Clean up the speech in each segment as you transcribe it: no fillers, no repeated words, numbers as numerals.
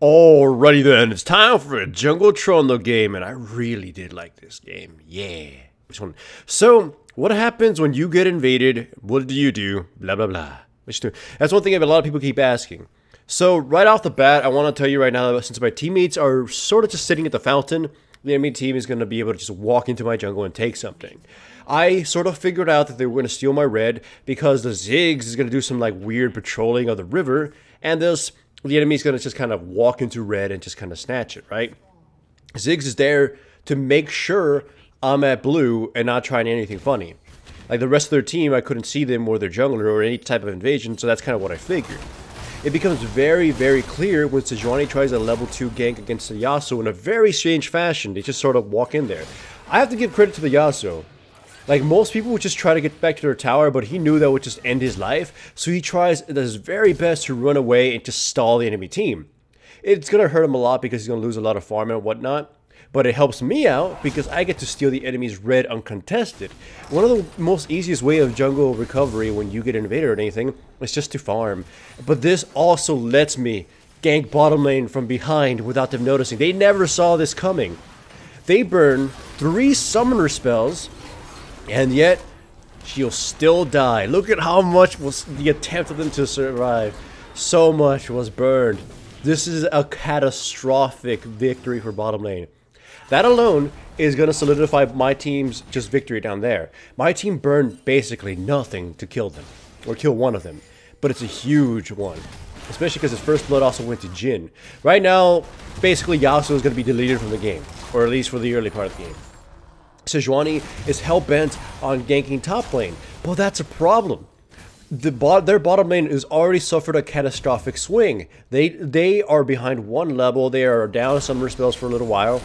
Alrighty then, it's time for a Jungle Trundle game, and I really did like this game. Yeah. Which one? So, what happens when you get invaded? What do you do? Blah, blah, blah. That's one thing that a lot of people keep asking. So, right off the bat, I want to tell you right now that since my teammates are sort of just sitting at the fountain, the enemy team is going to be able to just walk into my jungle and take something. I sort of figured out that they were going to steal my red because the Ziggs is going to do some like weird patrolling of the river, and the enemy's going to just kind of walk into red and just kind of snatch it, right? Ziggs is there to make sure I'm at blue and not trying anything funny. Like the rest of their team, I couldn't see them or their jungler or any type of invasion, so that's kind of what I figured. It becomes very, very clear when Sejuani tries a level 2 gank against the Yasuo in a very strange fashion. They just sort of walk in there. I have to give credit to the Yasuo. Like, most people would just try to get back to their tower, but he knew that would just end his life, so he tries his very best to run away and just stall the enemy team. It's going to hurt him a lot because he's going to lose a lot of farm and whatnot, but it helps me out because I get to steal the enemy's red uncontested. One of the most easiest way of jungle recovery when you get invaded or anything is just to farm, but this also lets me gank bottom lane from behind without them noticing. They never saw this coming. They burn 3 summoner spells, and yet, she'll still die. Look at how much was the attempt of them to survive. So much was burned. This is a catastrophic victory for bottom lane. That alone is going to solidify my team's just victory down there. My team burned basically nothing to kill them, or kill one of them. But it's a huge one. Especially because his first blood also went to Jhin. Right now, basically Yasuo is going to be deleted from the game. Or at least for the early part of the game. Sejuani is hell-bent on ganking top lane, but that's a problem. Their bottom lane has already suffered a catastrophic swing. They are behind 1 level, they are down summoner spells for a little while,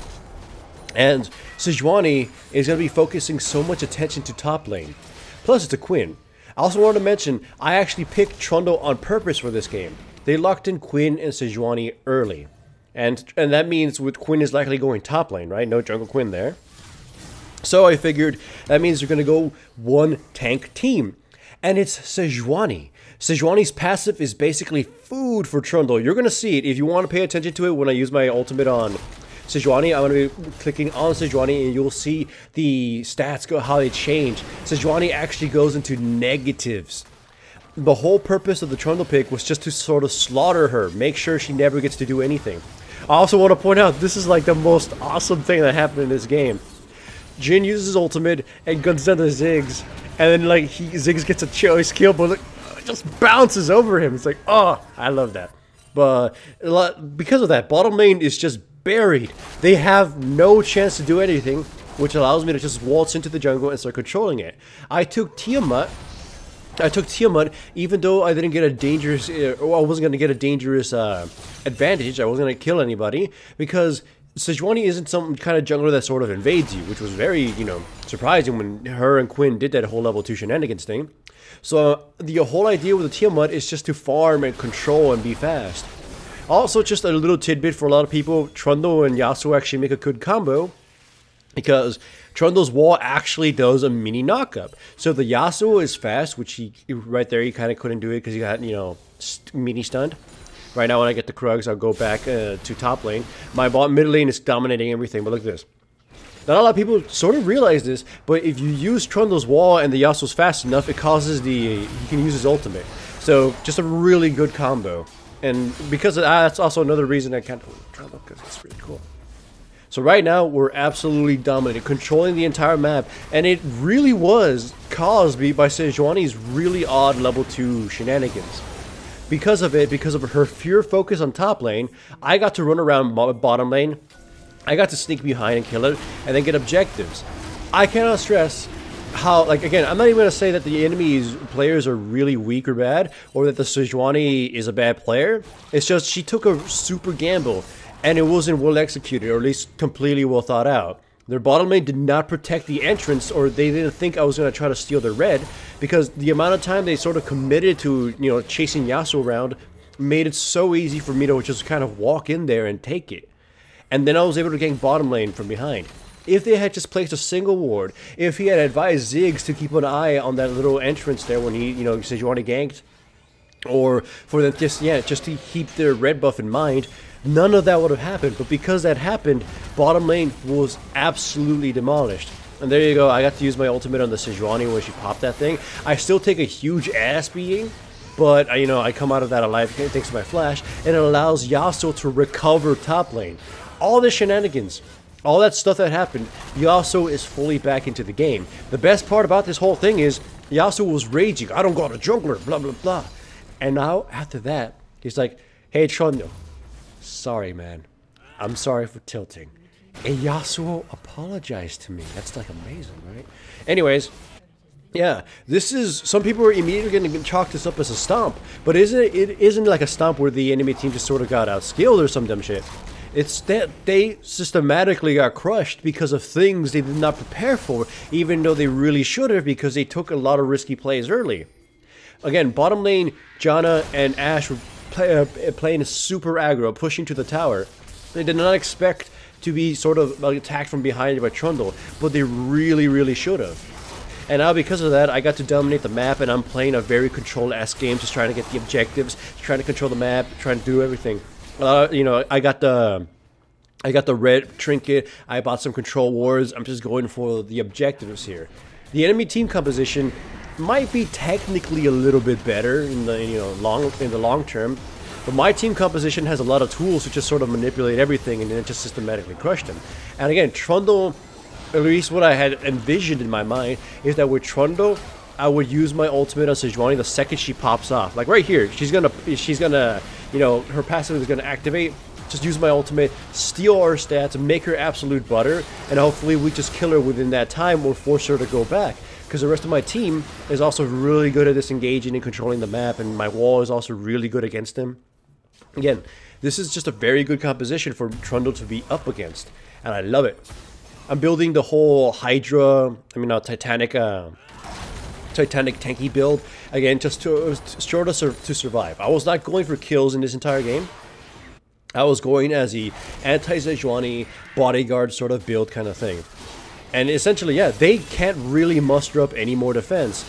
and Sejuani is going to be focusing so much attention to top lane. Plus, it's a Quinn. I also want to mention, I actually picked Trundle on purpose for this game. They locked in Quinn and Sejuani early, and that means with Quinn is likely going top lane, right? No jungle Quinn there. So I figured that means they're going to go 1 tank team. And it's Sejuani. Sejuani's passive is basically food for Trundle. You're going to see it. If you want to pay attention to it when I use my ultimate on Sejuani, I'm going to be clicking on Sejuani and you'll see the stats go how they change. Sejuani actually goes into negatives. The whole purpose of the Trundle pick was just to sort of slaughter her. Make sure she never gets to do anything. I also want to point out this is like the most awesome thing that happened in this game. Jhin uses his ultimate and guns down the Ziggs, and then like Ziggs gets a choice kill, but like, it just bounces over him. It's like, oh, I love that. But because of that, bottom lane is just buried. They have no chance to do anything, which allows me to just waltz into the jungle and start controlling it. I took Tiamat even though I didn't get a dangerous, or I wasn't going to get a dangerous advantage. I wasn't going to kill anybody because Sejuani isn't some kind of jungler that sort of invades you, which was very, surprising when her and Quinn did that whole level 2 shenanigans thing. So the whole idea with the Tiamat is just to farm and control and be fast. Also, just a little tidbit for a lot of people, Trundle and Yasuo actually make a good combo because Trundle's wall actually does a mini knockup. So the Yasuo is fast, which right there he kind of couldn't do it because he got, mini stunned. Right now when I get the Krugs, I'll go back to top lane. My mid lane is dominating everything, but look at this. Not a lot of people sort of realize this, but if you use Trundle's wall and the Yasuo's fast enough, it causes he can use his ultimate. So just a really good combo. And because of that, that's also another reason I can't Trundle, because it's really cool. So right now, we're absolutely dominating, controlling the entire map, and it really was caused by Sejuani's really odd level 2 shenanigans. Because of her pure focus on top lane, I got to run around bottom lane, I got to sneak behind and kill it, and then get objectives. I cannot stress how, again, I'm not even going to say that the enemy's players are really weak or bad, or that the Sejuani is a bad player. It's just she took a super gamble, and it wasn't well executed, or at least completely well thought out. Their bottom lane did not protect the entrance, or they didn't think I was going to try to steal their red, because the amount of time they sort of committed to, chasing Yasuo around made it so easy for me to just kind of walk in there and take it. And then I was able to gank bottom lane from behind. If they had just placed a single ward, if he had advised Ziggs to keep an eye on that little entrance there when he, Sejuani ganked, or for them just to keep their red buff in mind, none of that would have happened. But because that happened, bottom lane was absolutely demolished. And there you go, I got to use my ultimate on the Sejuani when she popped that thing. I still take a huge ass beating, but you know, I come out of that alive thanks to my flash, and it allows Yasuo to recover top lane. All the shenanigans, all that stuff that happened, Yasuo is fully back into the game. The best part about this whole thing is Yasuo was raging, I don't got a jungler, blah blah blah. And now, after that, he's like, hey Trundle, sorry man, I'm sorry for tilting. And Yasuo apologized to me. That's like amazing, right? Anyways, yeah, this is, some people are immediately going to chalk this up as a stomp, but it isn't like a stomp where the enemy team just sort of got outskilled or some dumb shit. It's that they systematically got crushed because of things they did not prepare for, even though they really should have, because they took a lot of risky plays early. Again, bottom lane, Janna and Ashe were playing super aggro, pushing to the tower. They did not expect to be sort of attacked from behind by Trundle, but they really should have. And now because of that, I got to dominate the map, and I'm playing a very controlled-ass game, just trying to get the objectives, trying to control the map, trying to do everything. You know, I got the red trinket, I bought some control wards, I'm just going for the objectives here. The enemy team composition might be technically a little bit better in the long term, but my team composition has a lot of tools to just sort of manipulate everything and then just systematically crush them. And again, Trundle, at least what I had envisioned in my mind, is that with Trundle, I would use my ultimate on Sejuani the second she pops off. Like right here, she's gonna, you know, her passive is gonna activate. Just use my ultimate, steal her stats, make her absolute butter, and hopefully we just kill her within that time or force her to go back. Because the rest of my team is also really good at disengaging and controlling the map, and my wall is also really good against them. Again, this is just a very good composition for Trundle to be up against, and I love it. I'm building the whole Hydra, Titanic tanky build, again, just to survive. I was not going for kills in this entire game. I was going as the anti-Sejuani bodyguard sort of build kind of thing. And essentially, yeah, they can't really muster up any more defense.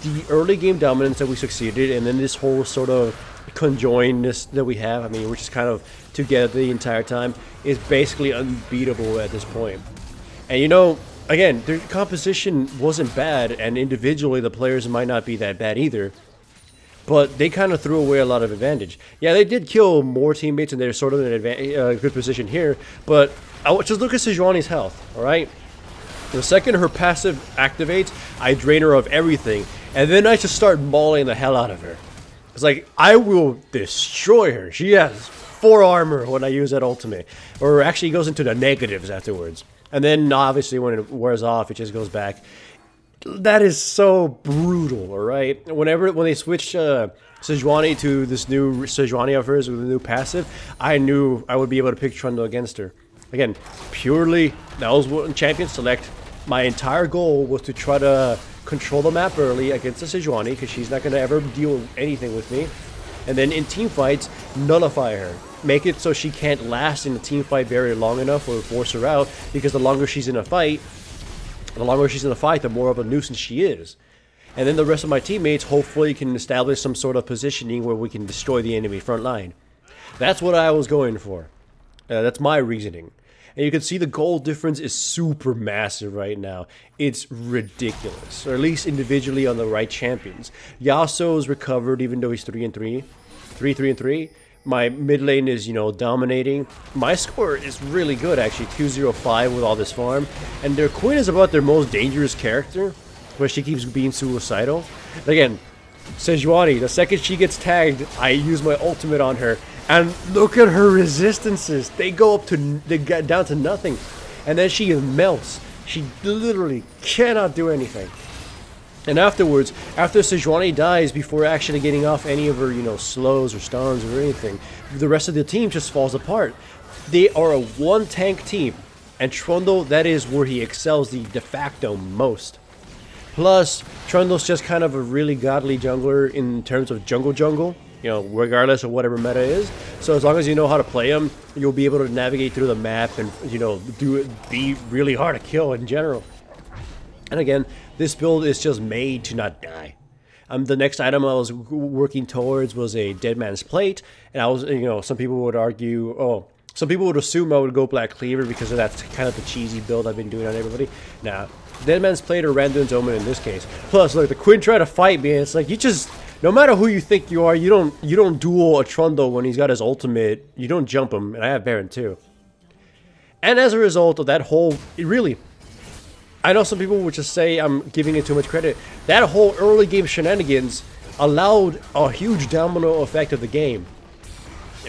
The early game dominance that we succeeded, and then this whole sort of conjoinedness that we have, I mean, we're just kind of together the entire time, is basically unbeatable at this point. And you know, again, their composition wasn't bad, and individually the players might not be that bad either, but they kind of threw away a lot of advantage. Yeah, they did kill more teammates, and they're sort of in a good position here, but just look at Sejuani's health, alright? The second her passive activates, I drain her of everything, and then I just start mauling the hell out of her. It's like, I will destroy her. She has 4 armor when I use that ultimate. Or actually goes into the negatives afterwards. And then, obviously, when it wears off, it just goes back. That is so brutal, alright? When they switched Sejuani to this new Sejuani of hers with a new passive, I knew I would be able to pick Trundle against her. Again, purely, that was what champion select. My entire goal was to try to control the map early against the Sejuani, because she's not going to ever deal with anything with me. And then in team fights, nullify her. Make it so she can't last in the team fight very long enough or force her out, because the longer she's in a fight, the more of a nuisance she is. And then the rest of my teammates hopefully can establish some sort of positioning where we can destroy the enemy front line. That's what I was going for. That's my reasoning. And you can see the goal difference is super massive right now. It's ridiculous. Or at least individually on the right champions. Yasuo's recovered even though he's 3-3. 3-3. My mid lane is, you know, dominating. My score is really good actually. 205 with all this farm. And their queen is about their most dangerous character, where she keeps being suicidal. Again, Sejuani, the second she gets tagged, I use my ultimate on her. And look at her resistances. They get down to nothing. And then she melts. She literally cannot do anything. And afterwards, after Sejuani dies, before actually getting off any of her, you know, slows or stuns or anything, the rest of the team just falls apart. They are a one-tank team. And Trundle, that is where he excels the de facto most. Plus, Trundle's just kind of a really godly jungler in terms of jungle. You know, regardless of whatever meta is. So as long as you know how to play him, you'll be able to navigate through the map and, you know, be really hard to kill in general. And again, this build is just made to not die. The next item I was working towards was a Dead Man's Plate, and I was, some people would argue, some people would assume I would go Black Cleaver because that's kind of the cheesy build I've been doing on everybody. Nah, Dead Man's Plate or Randuin's Omen in this case. Plus, look, the Quinn tried to fight me, and it's like, you just, no matter who you think you are, you don't duel a Trundle when he's got his ultimate. You don't jump him, and I have Baron too. And as a result of that whole, I know some people would just say I'm giving it too much credit. That whole early game shenanigans allowed a huge domino effect of the game.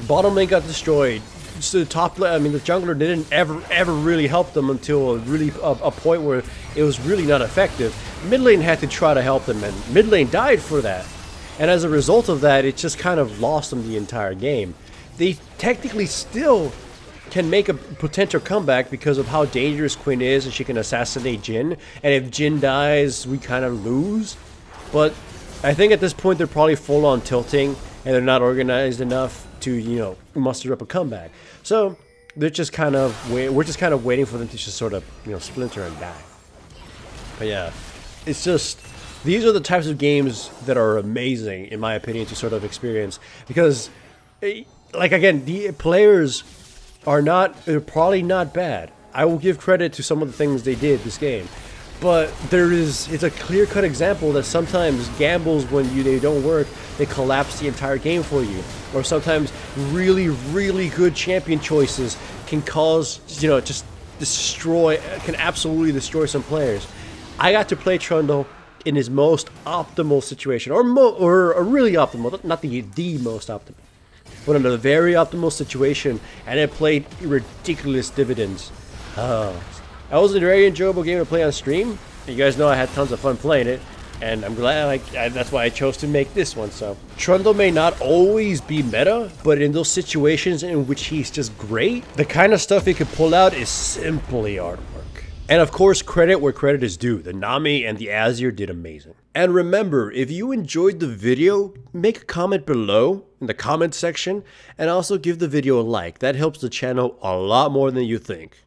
Bottom lane got destroyed. So the top lane, the jungler didn't ever really help them until a point where it was really not effective. Mid lane had to try to help them, and mid lane died for that. And as a result of that, it just kind of lost them the entire game. They technically still can make a potential comeback because of how dangerous Quinn is, and she can assassinate Jhin. And if Jhin dies, we kind of lose. But I think at this point they're probably full on tilting, and they're not organized enough to, muster up a comeback. So they're just kind of we're just kind of waiting for them to just sort of, splinter and die. But yeah, it's just, these are the types of games that are amazing, in my opinion, to sort of experience, because, like, again, the players they're probably not bad. I will give credit to some of the things they did this game, but it's a clear-cut example that sometimes gambles, when they don't work, they collapse the entire game for you. Or sometimes really, really good champion choices can cause, just can absolutely destroy some players. I got to play Trundle in his most optimal situation, or a really optimal, not the most optimal, but in a very optimal situation, and it played ridiculous dividends. That was a very enjoyable game to play on stream. You guys know I had tons of fun playing it, and I'm glad, that's why I chose to make this one. So Trundle may not always be meta, but in those situations in which he's just great, the kind of stuff he could pull out is simply artwork. And of course, credit where credit is due. The Nami and the Azir did amazing. And remember, if you enjoyed the video, make a comment below in the comment section, and also give the video a like. That helps the channel a lot more than you think.